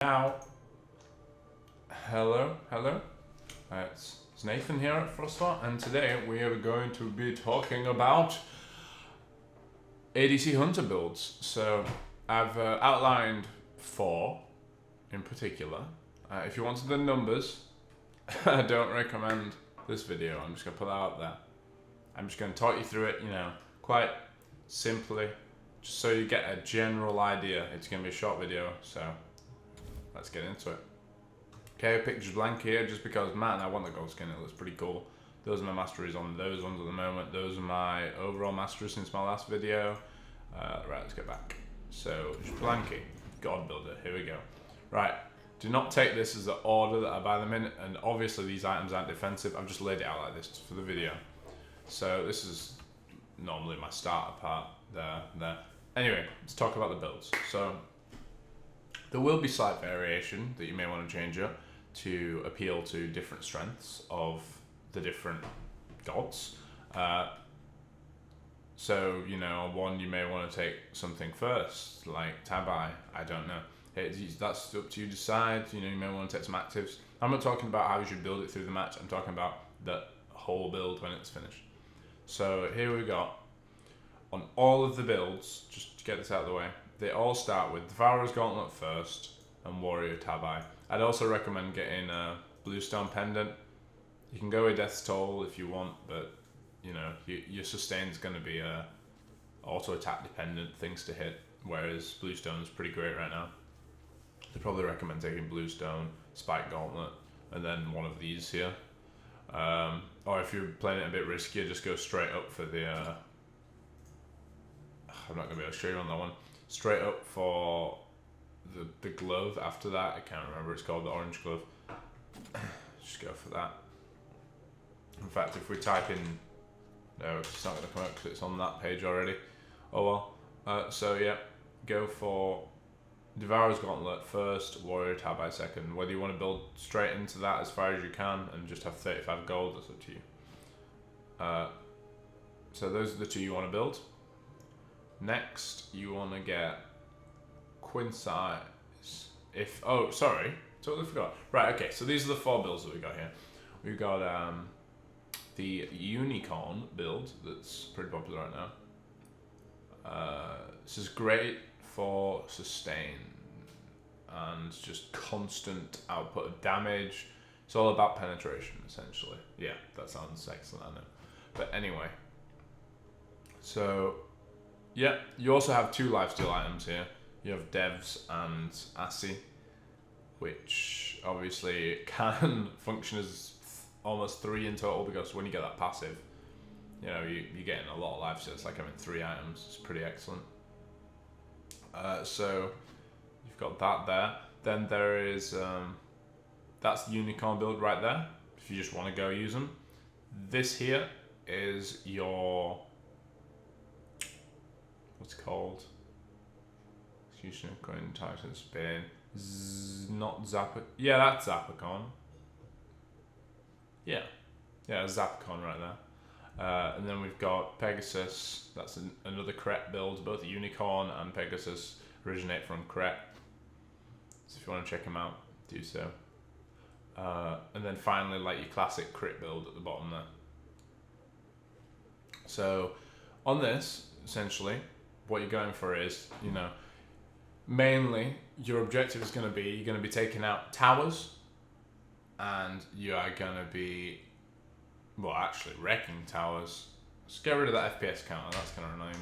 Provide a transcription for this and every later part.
now. Hello. It's Nathan here at Frostfart, and today we are going to be talking about ADC Hunter builds. So I've outlined 4 in particular. If you wanted the numbers, I don't recommend this video. I'm just going to put that out there. I'm just going to talk you through it, quite simply, just so you get a general idea. It's going to be a short video, so let's get into it. Okay, picture's blank here just because, man, I want the gold skin. It looks pretty cool. Those are my masteries on those ones at the moment. Those are my overall masteries since my last video. Right, let's get back. So, just blanky, god builder, here we go. Right, do not take this as the order that I buy them in, and obviously these items aren't defensive. I've just laid it out like this for the video. So this is normally my starter part, there. Anyway, let's talk about the builds. So, there will be slight variation that you may want to change up to appeal to different strengths of the different gods. So, one, you may want to take something first, like Tabai, I don't know. That's up to you to decide. You may want to take some actives. I'm not talking about how you should build it through the match. I'm talking about the whole build when it's finished. So here we go. On all of the builds, just to get this out of the way, they all start with Devourer's Gauntlet first and Warrior Tabai. I'd also recommend getting a Bluestone Pendant. You can go with Death's Toll if you want, but your sustain's going to be auto attack dependent things to hit, whereas Bluestone's pretty great right now. I'd probably recommend taking Bluestone, Spike Gauntlet, and then one of these here. Or if you're playing it a bit riskier, just go straight up for the... I'm not going to be able to show you on that one. Straight up for the glove after that. I can't remember, it's called the orange glove. Just go for that. In fact, if we type in... No, it's not going to come up because it's on that page already. Oh well. So yeah, go for Devourer's Gauntlet first, Warrior Tabai second. Whether you want to build straight into that as far as you can and just have 35 gold, that's up to you. So those are the 2 you want to build. Next, you want to get Quincy's. Oh, sorry, totally forgot. Right, okay, so these are the 4 builds that we got here. We've got the Unicorn build that's pretty popular right now. This is great for sustain and just constant output of damage. It's all about penetration, essentially. Yeah, that sounds excellent, I know. But anyway, so yeah, you also have 2 lifesteal items here. You have Devs and Asi, which obviously can function as almost 3 in total, because when you get that passive, you're getting a lot of lifesteal. It's like having 3 items. It's pretty excellent. So you've got that there. Then there is that's the Unicorn build right there, if you just want to go use them. This here is your, what's it called? Executioner Coin Titan Spain. Not Zappa. Yeah, that's ZAPACORN. Yeah, ZAPACORN right there. And then we've got Pegasus. That's another Cret build. Both Unicorn and Pegasus originate from Cret. So if you want to check them out, do so. And then finally, like your classic crit build at the bottom there. So on this, essentially, what you're going for is, mainly your objective is going to be, you're going to be taking out towers, and you are going to be, well, actually wrecking towers. Let's get rid of that FPS counter, that's going to annoy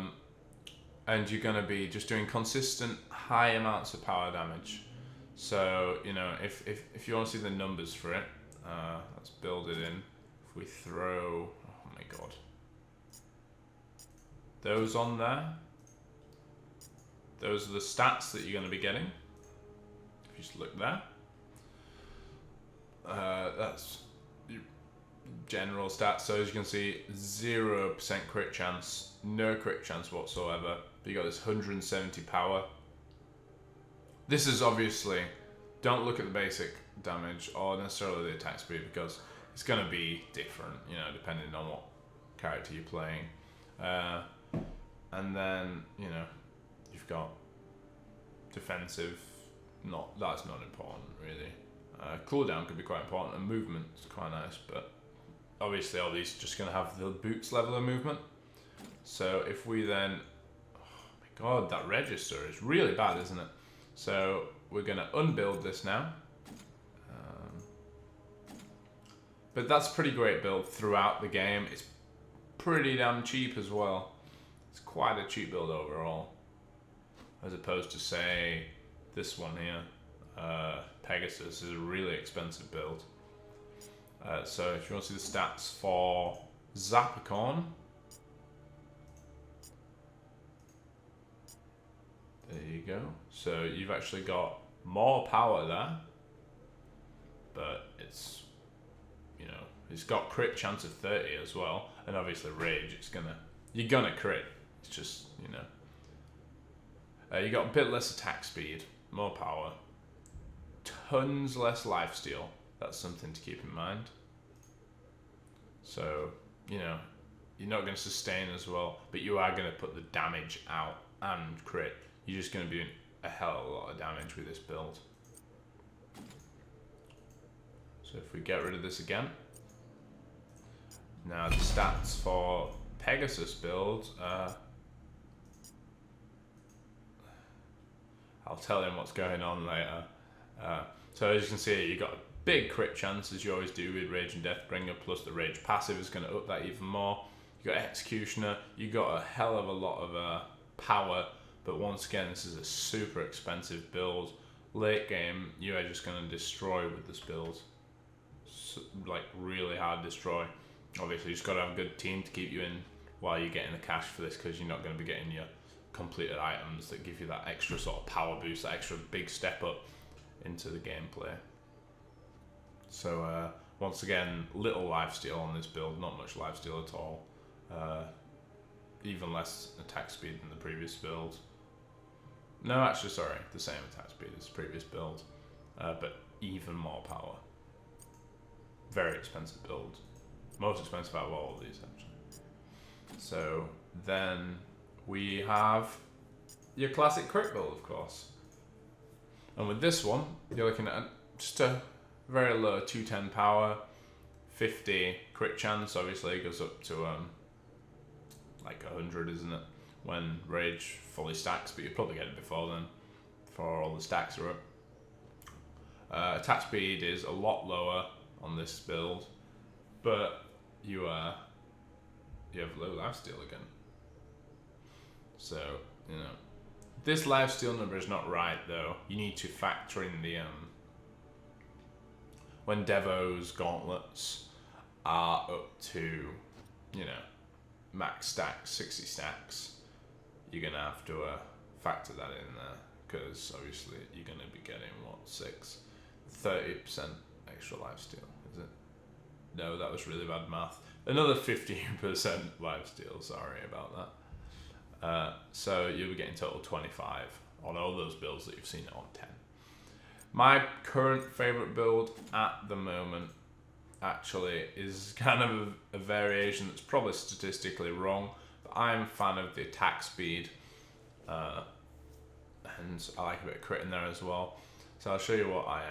me. And you're going to be just doing consistent high amounts of power damage. So, if you want to see the numbers for it, let's build it in. If we throw, oh my god, those on there, those are the stats that you're going to be getting. If you just look there, that's your general stats. So as you can see, 0% crit chance, no crit chance whatsoever. But you got this 170 power. This is obviously, don't look at the basic damage or necessarily the attack speed, because it's going to be different, depending on what character you're playing. And then, you've got defensive that's not important really. Cooldown could be quite important, and movement's quite nice, but obviously all these are just going to have the boots level of movement. So if we then, oh my god, that register is really bad, isn't it? So we're going to unbuild this now. But that's a pretty great build throughout the game. It's pretty damn cheap as well. It's quite a cheap build overall, as opposed to, say, this one here. Pegasus is a really expensive build. So if you want to see the stats for ZAPACORN, there you go. So you've actually got more power there, but it's, you know, it's got crit chance of 30 as well, and obviously rage. You're gonna crit. It's just, you know. You got a bit less attack speed, more power, tons less lifesteal. That's something to keep in mind. So, you know, you're not going to sustain as well, but you are going to put the damage out and crit. You're just going to be doing a hell of a lot of damage with this build. So if we get rid of this again. Now the stats for Pegasus build, I'll tell him what's going on later. So as you can see, you got a big crit chance, as you always do with Rage and Deathbringer, plus the Rage passive is going to up that even more. You got Executioner, you got a hell of a lot of power, but once again, this is a super expensive build. Late game, you are just going to destroy with this build. So, like, really hard destroy. Obviously, you just got to have a good team to keep you in while you're getting the cash for this, because you're not going to be getting your completed items that give you that extra sort of power boost, that extra big step up into the gameplay. So once again, little lifesteal on this build, not much lifesteal at all. Even less attack speed than the previous build. No, actually, sorry, the same attack speed as the previous build, but even more power. Very expensive build. Most expensive out of all of these, actually. So then we have your classic crit build, of course. And with this one, you're looking at just a very low 210 power, 50 crit chance. Obviously, it goes up to like 100, isn't it? When Rage fully stacks, but you'll probably get it before then, before all the stacks are up. Attack speed is a lot lower on this build, but you have low lifesteal again. So, you know, this lifesteal number is not right though. You need to factor in the when Devo's gauntlets are up to, you know, max stacks, 60 stacks, you're gonna have to factor that in there, because obviously you're gonna be getting what, 30% extra lifesteal, is it? No, that was really bad math. Another 15% lifesteal, sorry about that. So you'll be getting total 25 on all those builds that you've seen on 10. My current favorite build at the moment actually is kind of a variation that's probably statistically wrong, but I'm a fan of the attack speed, and I like a bit of crit in there as well. So I'll show you what I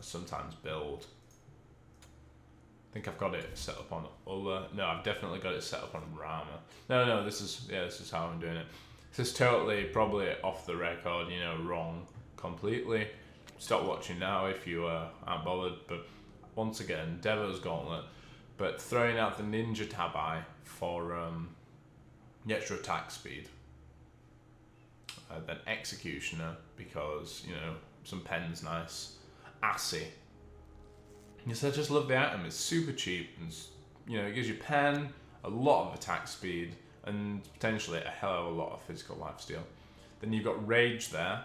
sometimes build. I think I've got it set up on Ulla. No, I've definitely got it set up on Rama. No, this is how I'm doing it. This is totally, probably off the record, you know, wrong completely. Stop watching now if you aren't bothered, but once again, Devo's Gauntlet, but throwing out the Ninja Tabai for the extra attack speed. Then Executioner, because, you know, some pen's nice. Assy. Yes, I just love the item. It's super cheap, and, you know, it gives you pen, a lot of attack speed, and potentially a hell of a lot of physical lifesteal. Then you've got Rage there,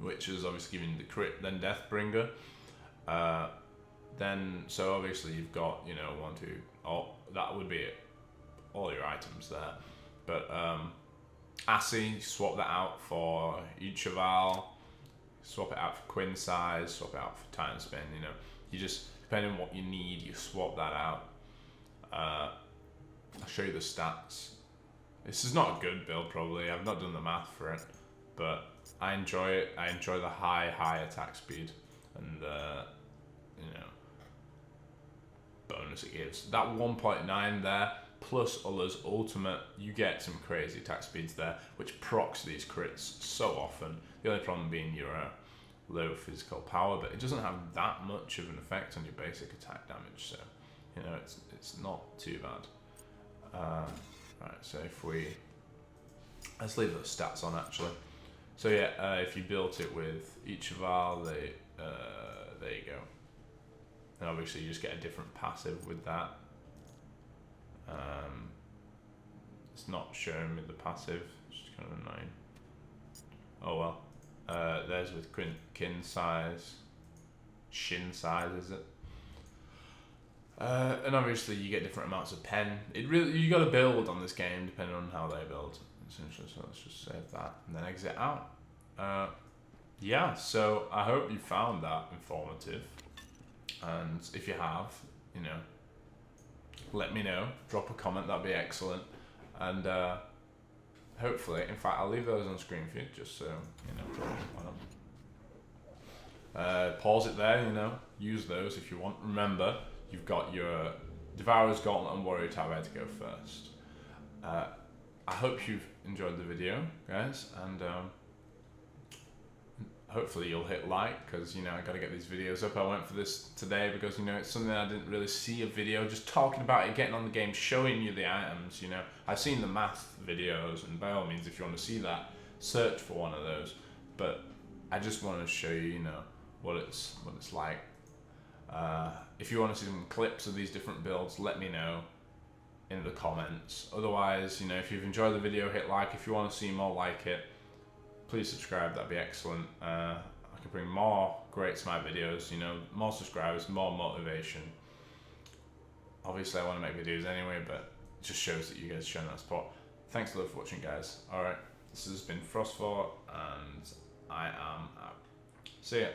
which is obviously giving the crit, then Deathbringer. Then, so obviously you've got, you know, that would be it. All your items there. But Assy, swap that out for Uchaval, swap it out for Quinn Size, swap it out for Titan Spin, you know. You just, depending on what you need, you swap that out. I'll show you the stats. This is not a good build, probably. I've not done the math for it, but I enjoy it. I enjoy the high attack speed and you know, bonus it gives. That 1.9 there plus Ulla's ultimate, you get some crazy attack speeds there, which procs these crits so often. The only problem being your low physical power, but it doesn't have that much of an effect on your basic attack damage, so you know it's not too bad. Right, so if we let's leave those stats on actually. So yeah, if you built it with each of our there you go. And obviously you just get a different passive with that. It's not showing me the passive, which is kind of annoying. Oh well. There's with kin size, shin size, is it? And obviously you get different amounts of pen. You got to build on this game depending on how they build, essentially. So let's just save that and then exit out. Yeah, so I hope you found that informative, and if you have, you know, let me know. Drop a comment, that'd be excellent, and hopefully, in fact, I'll leave those on screen for you, just so you know. Pause it there, you know. Use those if you want. Remember, you've got your Devourer's Gauntlet and Warrior Tower to go first. I hope you've enjoyed the video, guys, and hopefully you'll hit like, because you know I gotta get these videos up. I went for this today because you know it's something I didn't really see a video just talking about it, getting on the game, showing you the items. You know, I've seen the math videos, and by all means, if you want to see that, search for one of those. But I just want to show you, you know, what it's like. If you want to see some clips of these different builds, let me know in the comments. Otherwise, you know, if you've enjoyed the video, hit like. If you want to see more like it, please subscribe, that'd be excellent. I can bring more great SMITE videos, you know, more subscribers, more motivation. Obviously I want to make videos anyway, but it just shows that you guys are showing that support. Thanks a lot for watching, guys. Alright, this has been Frostfort, and I am out. See ya.